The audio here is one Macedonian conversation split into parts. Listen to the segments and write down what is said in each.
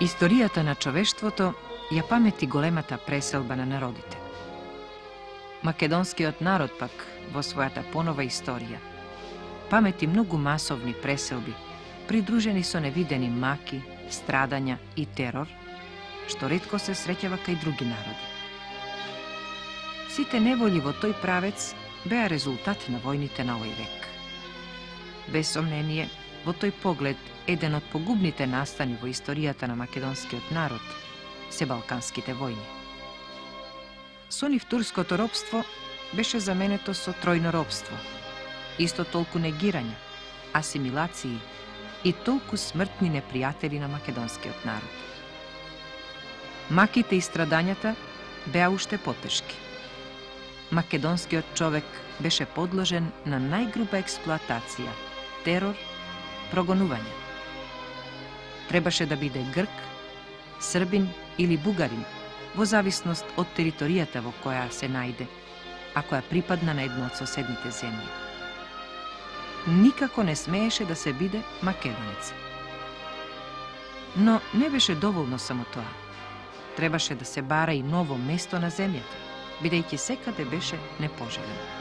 Историјата на човештвото ја памети големата преселба на народите. Македонскиот народ пак во својата понова историја памети многу масовни преселби, придружени со невидени маки, страдања и терор, што ретко се среќава кај други народи. Сите неволји во тој правец беа резултат на војните на овој век. Без сомнение, во тој поглед, еден од погубните настани во историјата на македонскиот народ се Балканските војни. Со нив турското робство беше заменето со тројно робство, исто толку негирања, асимилации и толку смртни непријатели на македонскиот народ. Маките и страдањата беа уште потешки. Македонскиот човек беше подложен на најгруба експлоатација, терор, прогонување. Требаше да биде грк, србин или бугарин, во зависност од територијата во која се најде, а која припадна на една од соседните земји. Никако не смееше да се биде македонец. Но не беше доволно само тоа. Требаше да се бара и ново место на земјата, бидејќи секаде беше непожелен.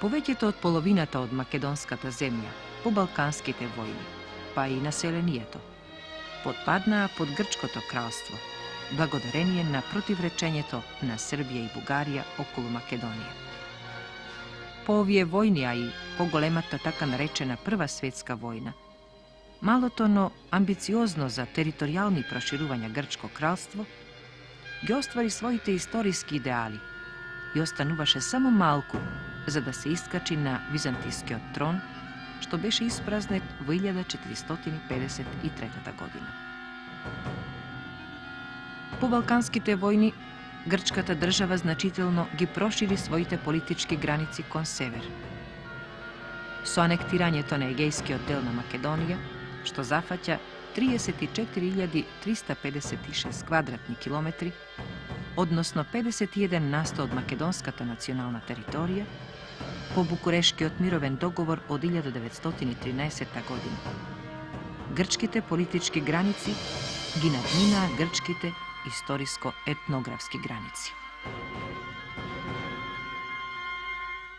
Повеќето од половината од македонската земја по Балканските војни, па и населението, потпаднаа под Грчкото кралство, благодарение на противречењето на Србија и Бугарија околу Македонија. По овие војни, а и поголемата така наречена Прва светска војна, малото, но амбициозно за територијални проширувања Грчко кралство ги оствари своите историски идеали и остануваше само малку за да се искачи на византискиот трон, што беше испразнет во 1453 година. По Балканските војни, грчката држава значително ги прошири своите политички граници кон север. Со анектирањето на егејскиот дел на Македонија, што зафаќа 34.356 квадратни километри, односно 51% од македонската национална територија, по Букурешкиот мировен договор од 1913 година. Грчките политички граници ги надминаа грчките историско-етнографски граници.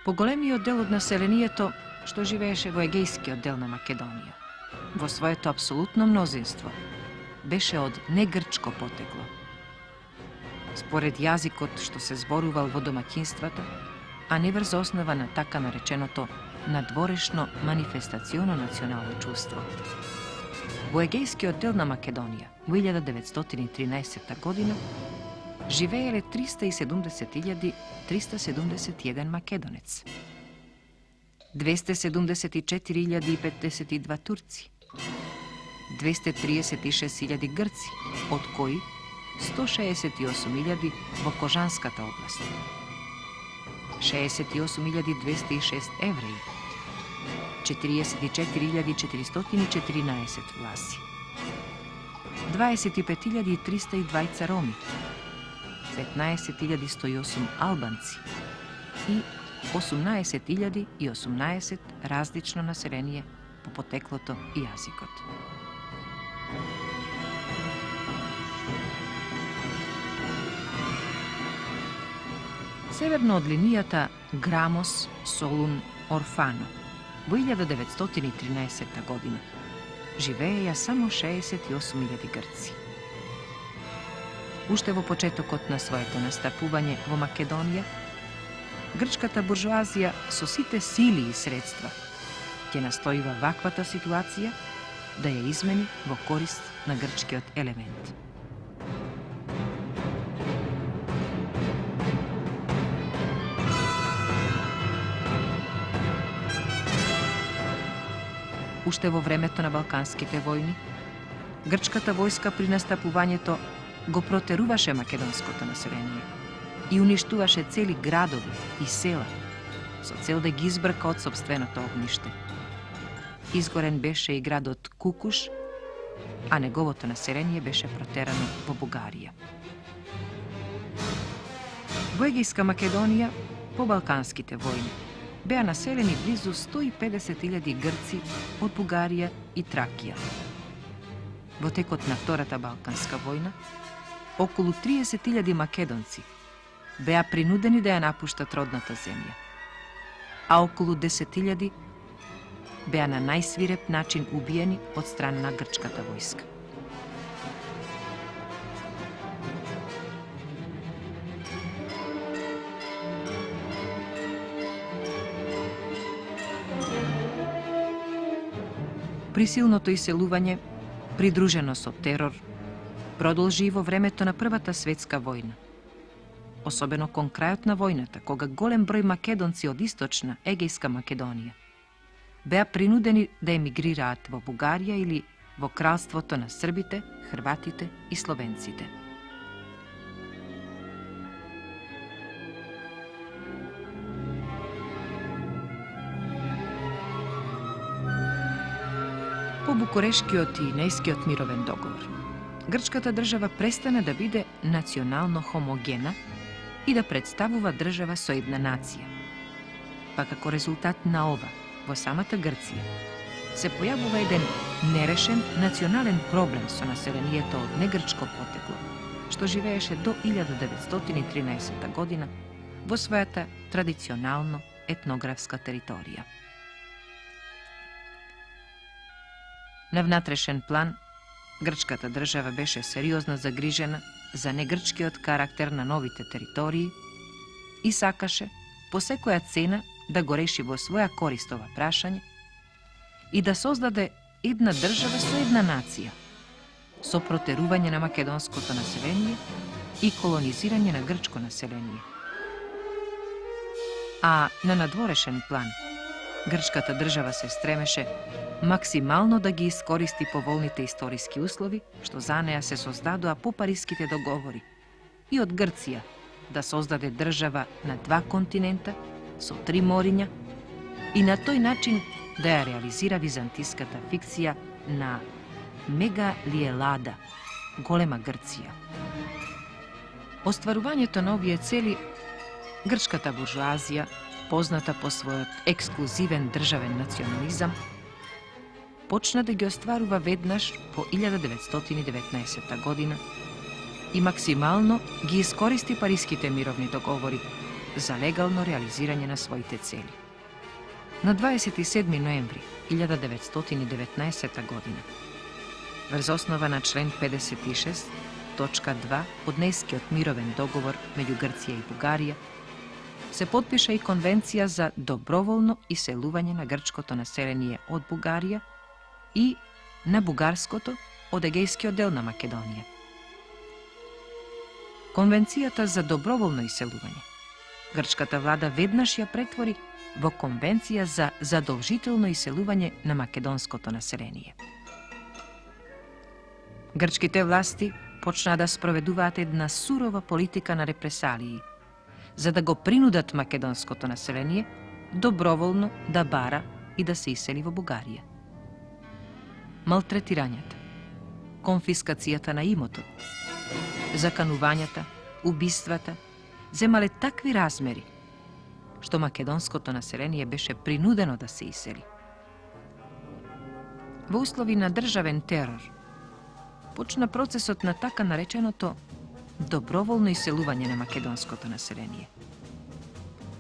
Поголемиот дел од населението што живееше во егејскиот дел на Македонија, во своето апсолутно мнозинство, беше од негрчко потекло. Според јазикот што се зборувал во домаќинствата, а не врз основа на така нареченото надворешно манифестационо национално чувство. Во егејскиот дел на Македонија во 1913 година живееле 370.371 македонец, 274.052 турци, 236.000 грци, од кои 168.000 во Кожанската област, 68.206 евреи, 44.414 власи, 25.302 роми, 15.108 албанци и 18.018 различно население по потеклото и јазикот. Северно од линијата Грамос, Солун, Орфано во 1913 година живееја само 68.000 грци. Уште во почетокот на своето настапување во Македонија, грчката буржуазија со сите сили и средства ќе настојува ваквата ситуација да ја измени во корист на грчкиот елемент. Уште во времето на Балканските војни, грчката војска при настапувањето го протеруваше македонското население и уништуваше цели градови и села со цел да ги избрка од сопственото огниште. Изгорен беше и градот Кукуш, а неговото население беше протерано во Бугарија. Во Егејска Македонија, по-балканските војни беа населени близу 150.000 грци од Бугарија и Тракија. Во текот на Втората Балканска војна, околу 30.000 македонци беа принудени да ја напуштат родната земја, а околу 10.000 беа на најсвиреп начин убиени од страна на грчката војска. Присилното иселување, придружено со терор, продолжи и во времето на Првата светска војна. Особено кон крајот на војната, кога голем број македонци од источна Егејска Македонија беа принудени да емигрираат во Бугарија или во кралството на србите, хрватите и словенците. По Букурешкиот и Нејскиот мировен договор, грчката држава престана да биде национално хомогена и да представува држава со една нација. Па како резултат на ова, во самата Грција се појавува еден нерешен национален проблем со населението од негрчко потекло, што живееше до 1913 година во својата традиционално етнографска територија. На внатрешен план, грчката држава беше сериозно загрижена за негрчкиот карактер на новите територии и сакаше по секоја цена да го реши во своја корист ова прашање и да создаде една држава со една нација, со протерување на македонското население и колонизирање на грчко население. А на надворешен план, грчката држава се стремеше максимално да ги искористи поволните историски услови што за неа се создадоа по Париските договори и од Грција да создаде држава на 2 континента со 3 мориња и на тој начин да ја реализира византиската фикција на Мегалиелада, голема Грција. Остварувањето на овие цели, грчката буржуазија, позната по својот ексклузивен државен национализам, почна да ги остварува веднаш по 1919 година и максимално ги искористи Париските мировни договори за легално реализирање на своите цели. На 27 ноември 1919 година, врз основа на член 56, точка 2 од Нејскиот мировен договор меѓу Грција и Бугарија, се потпиша и Конвенција за доброволно иселување на грчкото население од Бугарија и на бугарското од Егејскиот дел на Македонија. Конвенцијата за доброволно иселување грчката влада веднаш ја претвори во Конвенција за задолжително иселување на македонското население. Грчките власти почнаа да спроведуваат една сурова политика на репресалии, за да го принудат македонското население доброволно да бара и да се исели во Бугарија. Малтретирањата, конфискацијата на имотот, заканувањата, убиствата земале такви размери, што македонското население беше принудено да се исели. Во услови на државен терор, почна процесот на така нареченото доброволно иселување на македонското население.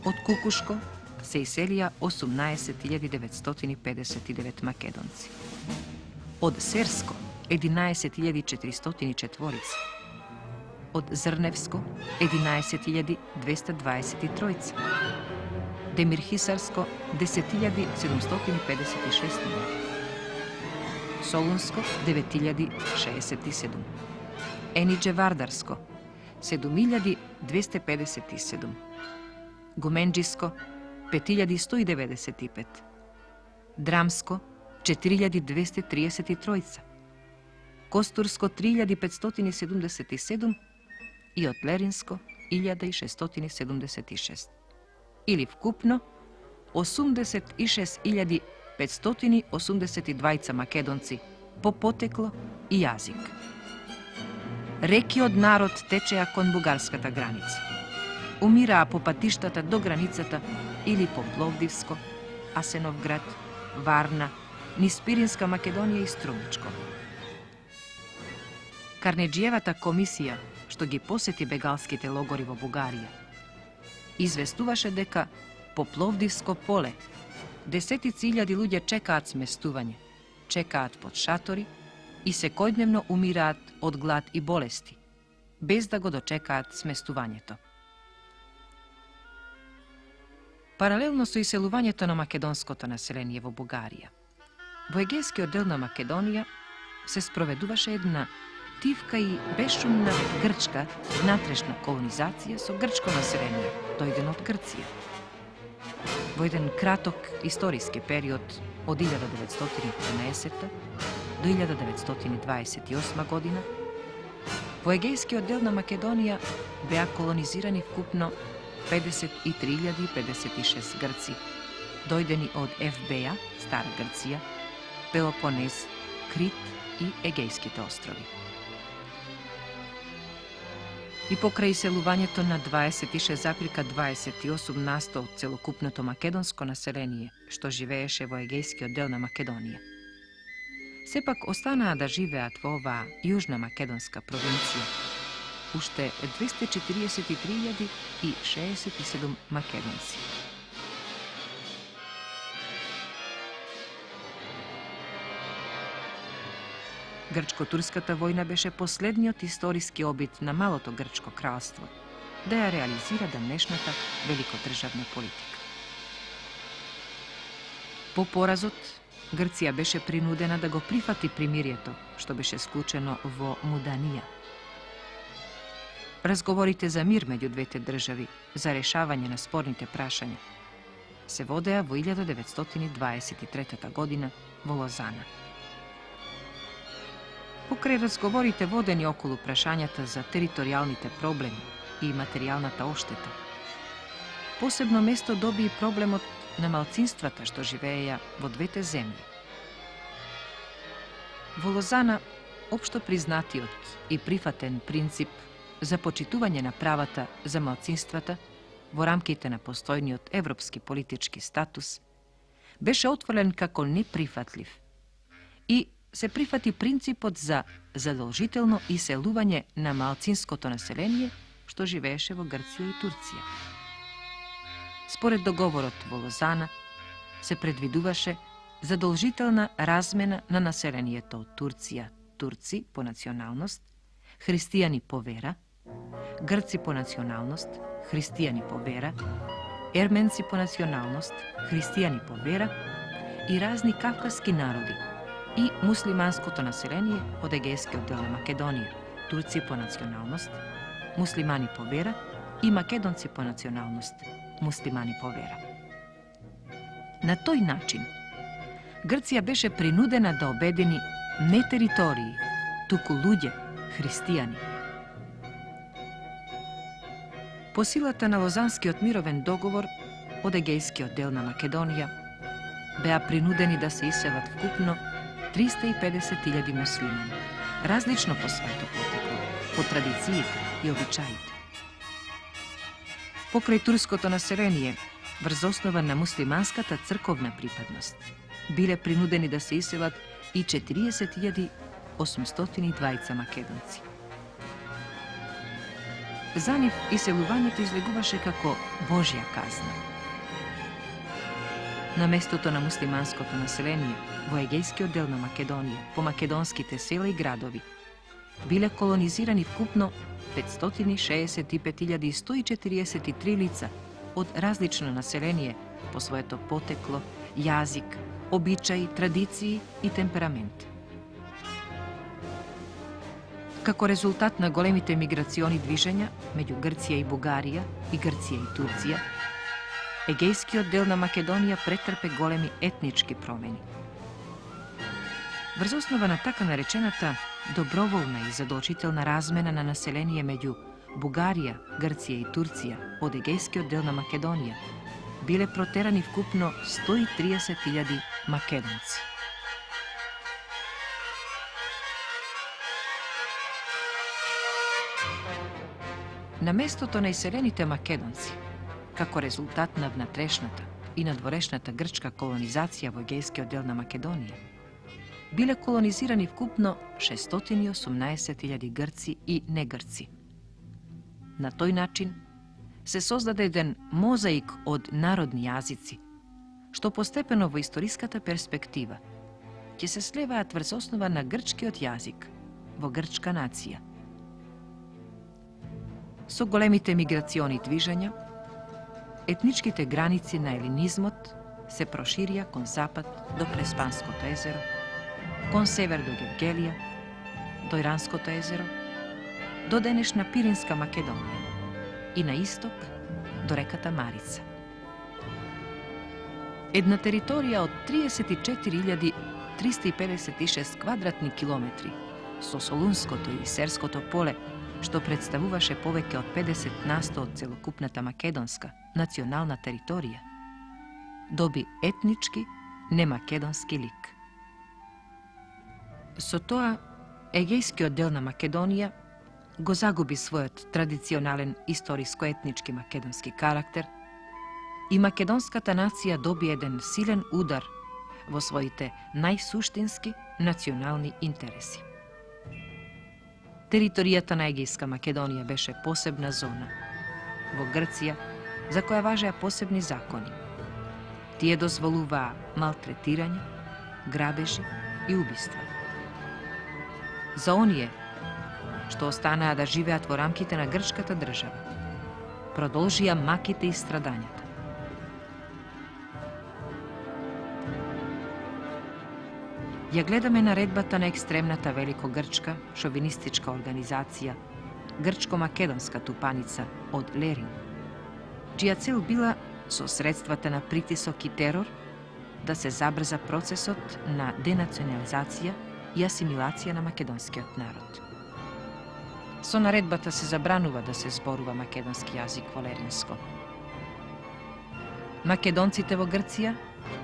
Од Кукушко се иселија 18.959 македонци. Од Серско 11.404, од Зрневско 11.223, Демирхисарско 10.756, Солунско 9.067, Енидже Вардарско 7.257, Гуменџиско 5.195, Драмско 4.233, Костурско 3.577 и од Леринско 1.676, или вкупно 86.582 македонци по потекло и јазик. Реки од народ течеа кон бугарската граница. умираа по патиштата до границата или по Пловдивско, Асеновград, Варна, низ Пиринска Македонија и Струмичко. Карнеджиевата комисија, што ги посети бегалските логори во Бугарија, известуваше дека по Пловдивско поле десетици илјади луѓе чекаат сместување, чекаат под шатори и секојдневно умираат од глад и болести, без да го дочекаат сместувањето. Паралелно со иселувањето на македонското население во Бугарија, во егејскиот дел на Македонија се спроведуваше една тивка и бесшумна грчка натрешна колонизација со грчко население, дојдено од Грција. Во еден краток историски период од 1913 до 1928 година, во егејскиот дел на Македонија беа колонизирани вкупно 53.056 грци, дојдени од ФБА, Стара Грција, Пелопонез, Крит и Егејските острови. И покрај иселувањето на 26,28% од целокупното македонско население, што живееше во егејскиот дел на Македонија, сепак останаа да живеат во оваа јужна македонска провинција уште 243.067 македонци. Грчко-турската војна беше последниот историски обид на малото грчко кралство да ја реализира денешната великодржавна политика. По поразот, Грција беше принудена да го прифати примирието што беше склучено во Муданија. Разговорите за мир меѓу двете држави, за решавање на спорните прашања, се водеа во 1923 година во Лозана. Покрај разговорите водени околу прашањата за територијалните проблеми и материјалната оштета, посебно место доби и проблемот на малцинствата што живееја во двете земји. Во Лозана, општо признатиот и прифатен принцип за почитување на правата за малцинствата во рамките на постојниот европски политички статус беше отфрлен како неприфатлив и се прифати принципот за задолжително иселување на малцинското население што живееше во Грција и Турција. Според договорот во Лозана се предвидуваше задолжителна размена на населението од Турција, турци по националност, христијани по вера, грци по националност, христијани по вера, ерменци по националност, христијани по вера и разни кавказски народи и муслиманското население од егејскиот дел на Македонија, турци по националност, муслимани по вера и македонци по националност, муслимани по вера. На тој начин, Грција беше принудена да обедини не територии, туку луѓе, христијани. По силата на Лозанскиот мировен договор од егејскиот дел на Македонија беа принудени да се иселат вкупно 350.000 муслимани, различно по своето потекло, по традициите и обичаите. Покрај турското население, врз основа на муслиманската црковна припадност, биле принудени да се иселат и 40.802 македонци. За нив иселувањето излегуваше како Божја казна. На местото на муслиманското население во егејскиот дел на Македонија, по македонските села и градови, биле колонизирани вкупно 565.143 лица од различно население по своето потекло, јазик, обичаи, традиции и темперамент. Како резултат на големите миграциони движења меѓу Грција и Бугарија и Грција и Турција, егејскиот дел на Македонија претрпе големи етнички промени. Врз основа на така наречената доброволна и задолжителна размена на население меѓу Бугарија, Грција и Турција од егејскиот дел на Македонија, биле протерани вкупно 130.000 македонци. На местото најселените македонци, како резултат на внатрешната и надворешната грчка колонизација во егејскиот дел на Македонија, биле колонизирани вкупно 618.000 грци и негрци. На тој начин се создаде еден мозаик од народни јазици, што постепено во историската перспектива ќе се слеваат врз основа на грчкиот јазик во грчка нација. Со големите миграциони движења, етничките граници на елинизмот се проширија кон запад до Преспанското езеро, кон север до Гевгелија, до Иранското езеро, до денешна Пиринска Македонија и на исток до реката Марица. Една територија од 34.356 квадратни километри со Солунското и Серското поле, што представуваше повеќе од 50% од целокупната македонска национална територија, доби етнички немакедонски лик. Со тоа, егејскиот дел на Македонија го загуби својот традиционален историско-етнички македонски карактер и македонската нација доби еден силен удар во своите најсуштински национални интереси. Територијата на егејска Македонија беше посебна зона во Грција, за која важеа посебни закони. Тие дозволуваа малтретирање, грабежи и убиства. За оние што останаа да живеат во рамките на грчката држава, продолжија маките и страдањата. Ја гледаме наредбата на екстремната великогрчка шовинистичка организација Грчко-македонска тупаница од Лерин, чија цел била со средствата на притисок и терор да се забрза процесот на денационализација и асимилација на македонскиот народ. Со наредбата се забранува да се зборува македонски јазик во Леринско. Македонците во Грција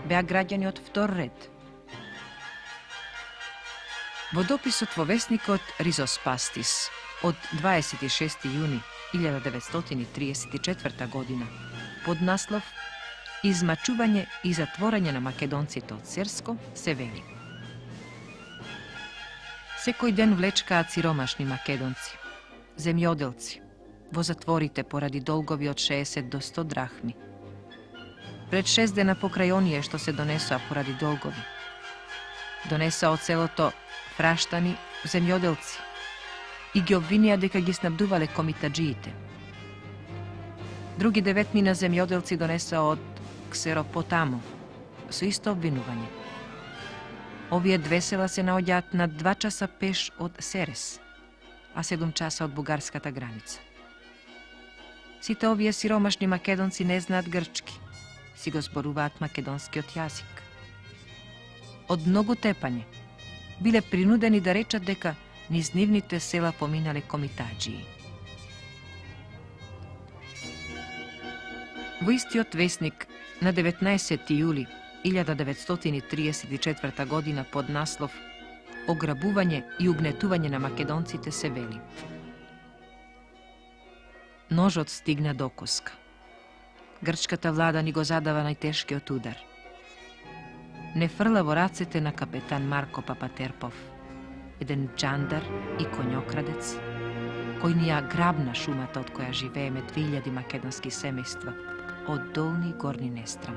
беа граѓани од втор ред. Во дописот во весникот Ризоспастис од 26. јуни 1934 година под наслов «Измачување и затворање на македонците од Серско» се вели: секој ден влечкаат сиромашни македонци, земјоделци, во затворите поради долгови од 60 до 100 драхми. Пред 6 дена покрај оние што се донесоа поради долгови, донесоа од селото фраштани земјоделци и ги обвинија дека ги снабдувале комитаджиите. Други 9 мина земјоделци донесоа од Ксеропотамо со исто обвинување. Овие две села се наоѓаат на 2 часа пеш од Серес, а 7 часа од бугарската граница. Сите овие сиромашни македонци не знаат грчки, си го зборуваат македонскиот јазик. Од многу тепање биле принудени да речат дека низ нивните села поминале комитаджии. Во истиот весник на 19. јули 1934 година под наслов «Ограбување и угнетување на македонците» се вели: ножот стигна до коска. Грчката влада ни го задава најтешкиот удар. Не фрла во рацете на капетан Марко Папатерпов, еден джандар и коњокрадец, кој ни ја грабна шумата од која живееме 2000 македонски семејства од Долни и Горни Нестрам.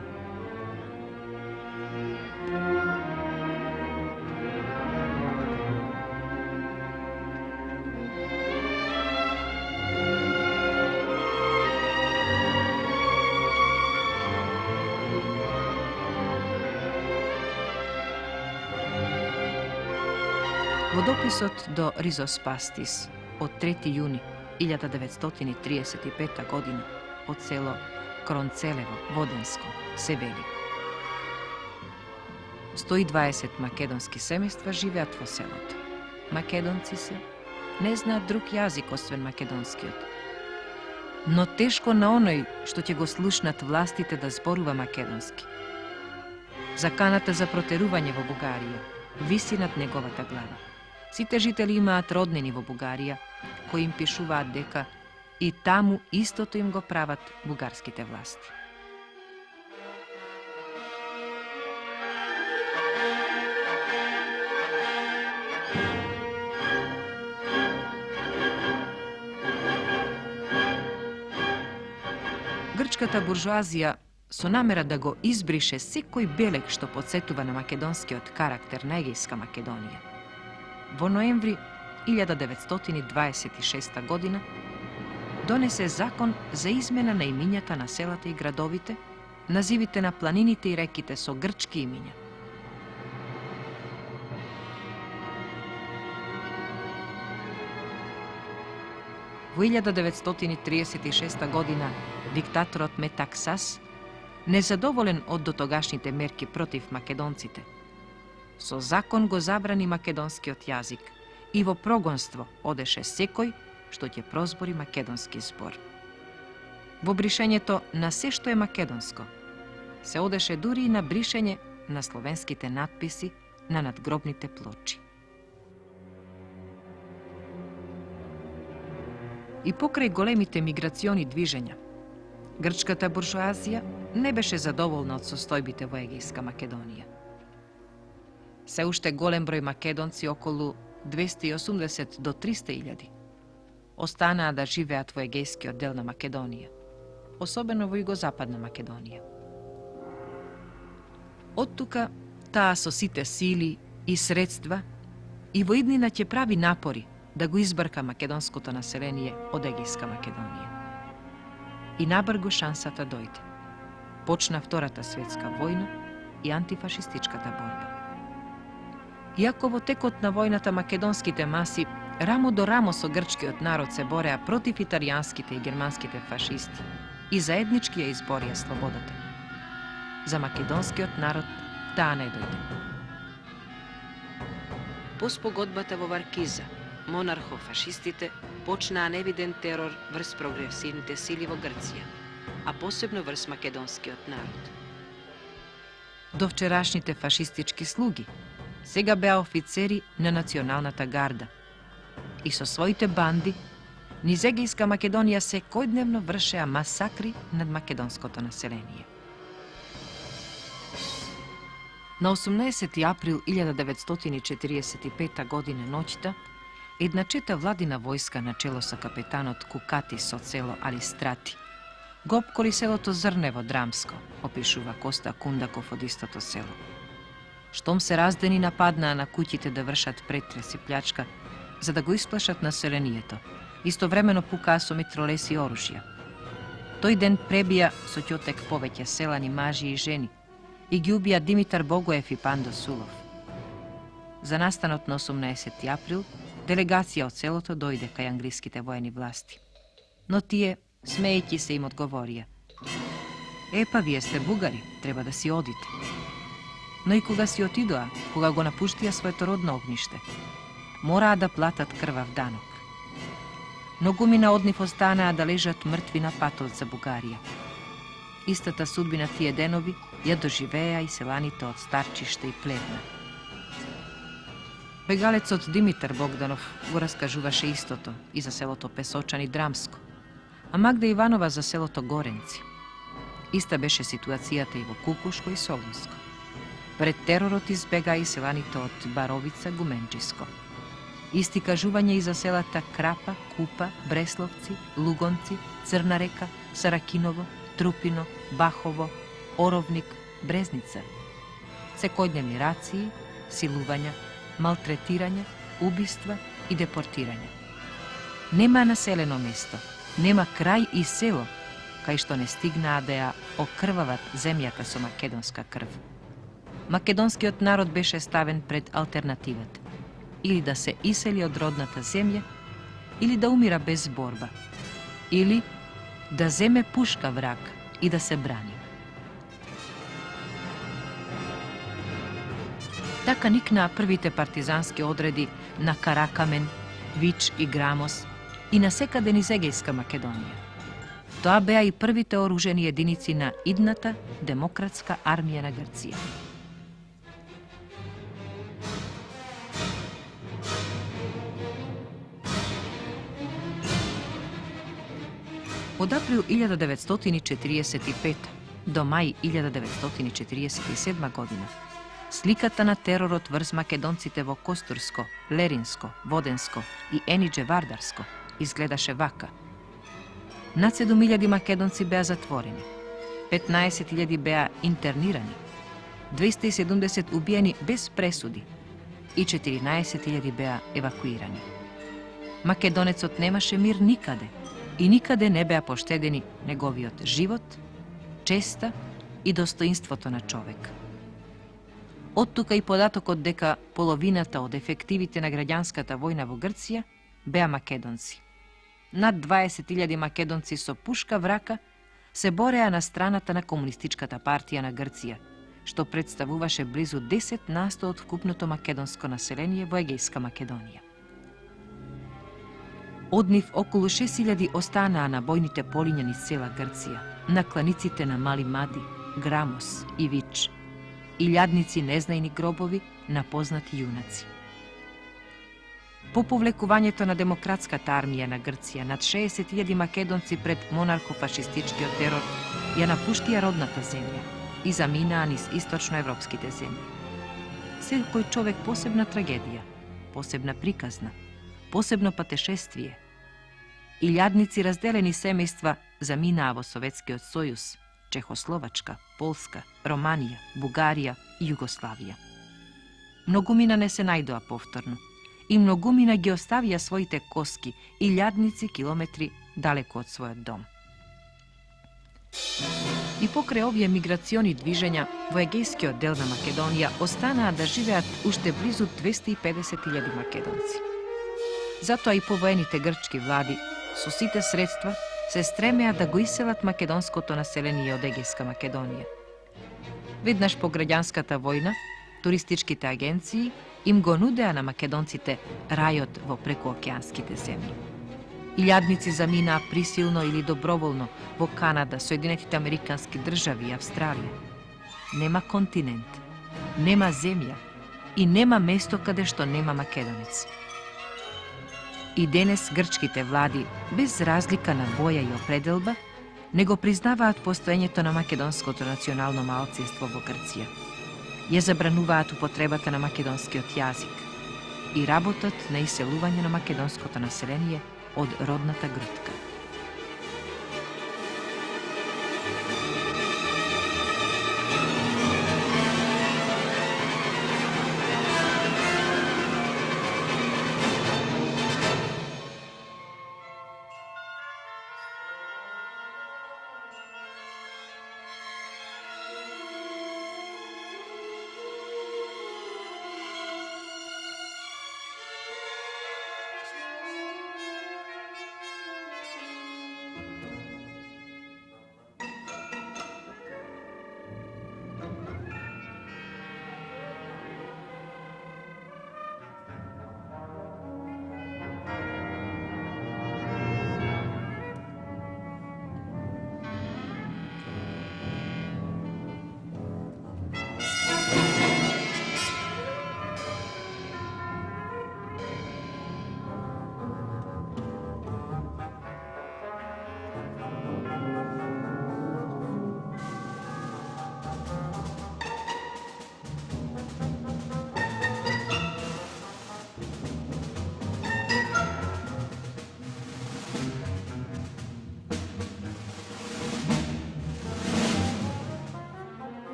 Во дописот до Ризоспастис од 3. јуни 1935 година од село Кронцелево, Воденско, се вели: 120 македонски семејства живеат во селото. Македонци се, не знаат друг јазик освен македонскиот. Но тешко на оној што ќе го слушнат властите да зборува македонски. Заканата за протерување во Бугарија виси над неговата глава. Сите жители имаат роднини во Бугарија, кои им пишуваат дека и таму истото им го прават бугарските власти. Грчката буржуазија, со намера да го избрише секој белег што подсетува на македонскиот карактер на Егејска Македонија, во ноември 1926 година донесе закон за измена на имињата на селата и градовите, називите на планините и реките со грчки имиња. Во 1936 година диктаторот Метаксас, незадоволен од дотогашните мерки против македонците, со закон го забрани македонскиот јазик и во прогонство одеше секој што ќе прозбори македонски збор. Во бришењето на се што е македонско, се одеше дури и на бришење на словенските надписи на надгробните плочи. И покрај големите миграциони движења, грчката буржуазија не беше задоволна од состојбите во Егејска Македонија. Се уште голем број македонци, околу 280 до 300.000, останаа да живеат во егејскиот дел на Македонија, особено во југозападна Македонија. Оттука таа со сите сили и средства и во иднина ќе прави напори да го избрка македонското население од Егејска Македонија. И набрго шансата дојде. Почна Втората светска војна и антифашистичката борба. Иако во текот на војната македонските маси рамо до рамо со грчкиот народ се бореа против италијанските и германските фашисти и заеднички ја изборија слободата, за македонскиот народ таа не дојде. По спогодбата во Варкиза, монархо-фашистите почнаа невиден терор врз прогресивните сили во Грција, а посебно врз македонскиот народ. До вчерашните фашистички слуги сега беа офицери на националната гарда и со своите банди низ Егејска Македонија секојдневно вршеа масакри над македонското население. На 18 април 1945 година ноќта, една чета владина војска на чело со капетанот Кукатис од село Алистрати го опколи селото Зрнево Драмско, опишува Коста Кундаков од истото село. Штом се раздени, нападнаа на куќите да вршат претрес и плячка, за да го исплашат населението. Истовремено пукаа со митролеси и оружја. Тој ден пребија со ќотек повеќе селани мажи и жени и ги убија Димитар Богоев и Пандо Сулов. За настанот на 18 април делегација од селото дојде кај англиските воени власти. Но тие, смеејќи се, им одговорија: "Епа, вие сте бугари, треба да си одите." Но и кога си отидоа, кога го напуштија своето родно огниште, мораа да платат крвав данок. Многумина од нив останаа да лежат мртви на патот за Бугарија. Истата судбина тие денови ја доживеа и селаните од Старчиште и Плевна. Бегалецот Димитар Богданов го раскажуваше истото и за селото Песочан и Драмско, а Магда Иванова за селото Горенци. Иста беше ситуацијата и во Кукушко и Солунско. Пред теророт избега и селаните од Баровица, Гуменџиско. Исти кажување и за селата Крапа, Купа, Бресловци, Лугонци, Црна река, Саракиново, Трупино, Бахово, Оровник, Брезница. Секојдневни рации, силувања, малтретирање, убиства и депортирање. Нема населено место, нема крај и село кај што не стигнаа да ја окрвават земјата со македонска крв. Македонскиот народ беше ставен пред алтернативата: или да се исели од родната земја, или да умира без борба, или да земе пушка враг и да се брани. Така никнаа првите партизански одреди на Каракамен, Вич и Грамос и насекаде низ Егејска Македонија. Тоа беа и првите оружени единици на идната демократска армија на Грција. Од април 1945 до мај 1947 година, сликата на теророт врз македонците во Костурско, Леринско, Воденско и Енидже Вардарско изгледаше вака. Над 7.000 македонци беа затворени, 15.000 беа интернирани, 270 убиени без пресуди и 14.000 беа евакуирани. Македонецот немаше мир никаде и никаде не беа поштедени неговиот живот, честа и достоинството на човек. Оттука и податокот дека половината од ефективите на граѓанската војна во Грција беа македонци. Над 20.000 македонци со пушка в рака се бореа на страната на Комунистичката партија на Грција, што представуваше близу 10% од вкупното македонско население во Егејска Македонија. Од нив околу 6.000 останаа на бојните полиња низ цела Грција, на кланиците на Мали Мади, Грамос и Вич, илјадници незнајни гробови на познати јунаци. По повлекувањето на демократската армија на Грција, над 60.000 македонци пред монархо-фашистичкиот терор ја напуштија родната земја и заминаа низ источноевропските земји. Секој човек посебна трагедија, посебна приказна, посебно патешествие. Илјадници разделени семејства заминаа во Советскиот сојуз, Чехословачка, Полска, Романија, Бугарија и Југославија. Многумина не се најдоа повторно и многумина ги оставија своите коски илјадници километри далеко од својот дом. И покрај овие миграциони движења во егејскиот дел на Македонија останаа да живеат уште близу 250.000 македонци. Затоа и повоените грчки влади со сите средства се стремеа да го иселат македонското население од Егејска Македонија. Веднаш по граѓанската војна, туристичките агенции им го нудеа на македонците рајот во прекуокеанските земји. Илјадници заминаа присилно или доброволно во Канада, Соединетите Американски држави и Австралија. Нема континент, нема земја и нема место каде што нема македонец. И денес грчките влади, без разлика на боја и определба, не го признаваат постоењето на македонското национално малцинство во Грција. Ја забрануваат употребата на македонскиот јазик и работат на иселување на македонското население од родната Гртка.